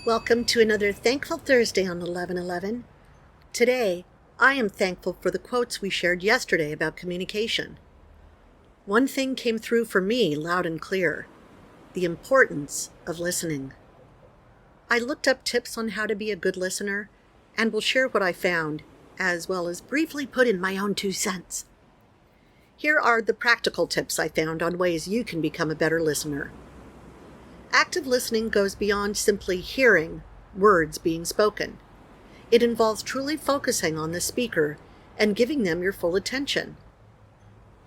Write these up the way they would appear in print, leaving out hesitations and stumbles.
Welcome to another Thankful Thursday on 11/11. Today, I am thankful for the quotes we shared yesterday about communication. One thing came through for me loud and clear: the importance of listening. I looked up tips on how to be a good listener and will share what I found, as well as briefly put in my own 2 cents. Here are the practical tips I found on ways you can become a better listener. Active listening goes beyond simply hearing words being spoken. It involves truly focusing on the speaker and giving them your full attention.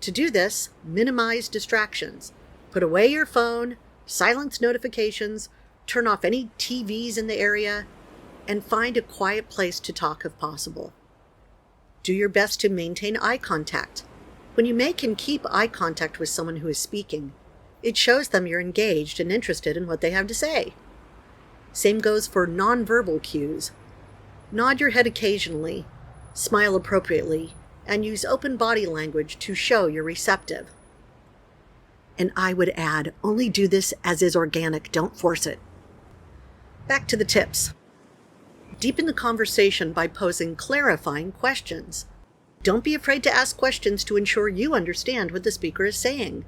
To do this, minimize distractions. Put away your phone, silence notifications, turn off any TVs in the area, and find a quiet place to talk if possible. Do your best to maintain eye contact. When you make and keep eye contact with someone who is speaking, it shows them you're engaged and interested in what they have to say. Same goes for nonverbal cues. Nod your head occasionally, smile appropriately, and use open body language to show you're receptive. And I would add, only do this as is organic, don't force it. Back to the tips. Deepen the conversation by posing clarifying questions. Don't be afraid to ask questions to ensure you understand what the speaker is saying.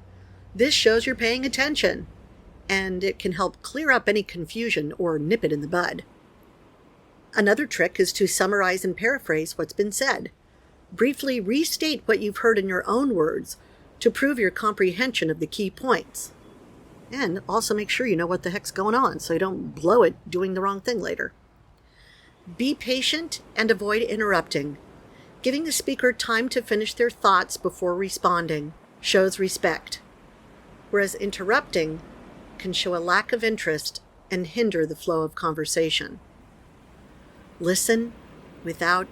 This shows you're paying attention, and it can help clear up any confusion or nip it in the bud. Another trick is to summarize and paraphrase what's been said. Briefly restate what you've heard in your own words to prove your comprehension of the key points. And also make sure you know what the heck's going on so you don't blow it doing the wrong thing later. Be patient and avoid interrupting. Giving the speaker time to finish their thoughts before responding shows respect, whereas interrupting can show a lack of interest and hinder the flow of conversation. Listen without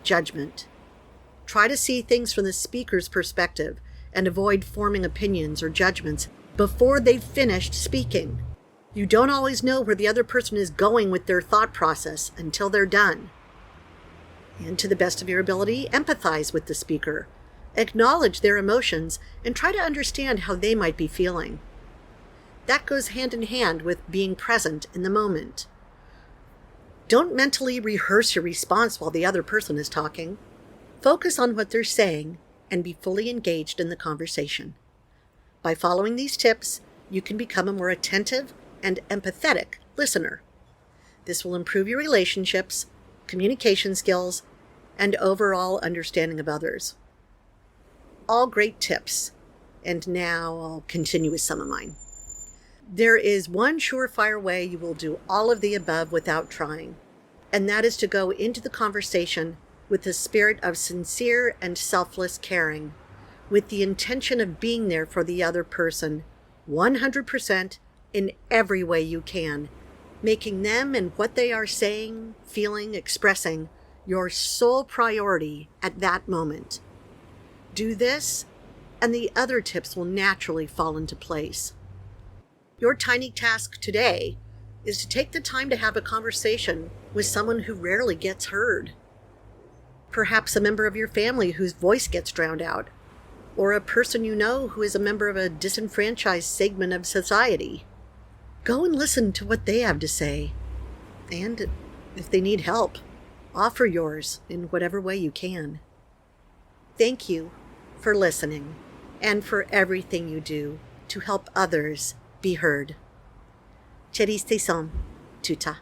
judgment. Try to see things from the speaker's perspective and avoid forming opinions or judgments before they've finished speaking. You don't always know where the other person is going with their thought process until they're done. And to the best of your ability, empathize with the speaker. Acknowledge their emotions and try to understand how they might be feeling. That goes hand in hand with being present in the moment. Don't mentally rehearse your response while the other person is talking. Focus on what they're saying and be fully engaged in the conversation. By following these tips, you can become a more attentive and empathetic listener. This will improve your relationships, communication skills, and overall understanding of others. All great tips, and now I'll continue with some of mine. There is one surefire way you will do all of the above without trying, and that is to go into the conversation with the spirit of sincere and selfless caring, with the intention of being there for the other person 100% in every way you can, making them and what they are saying, feeling, expressing your sole priority at that moment. Do this, and the other tips will naturally fall into place. Your tiny task today is to take the time to have a conversation with someone who rarely gets heard. Perhaps a member of your family whose voice gets drowned out, or a person you know who is a member of a disenfranchised segment of society. Go and listen to what they have to say, and if they need help, offer yours in whatever way you can. Thank you for listening and for everything you do to help others be heard. Tuta.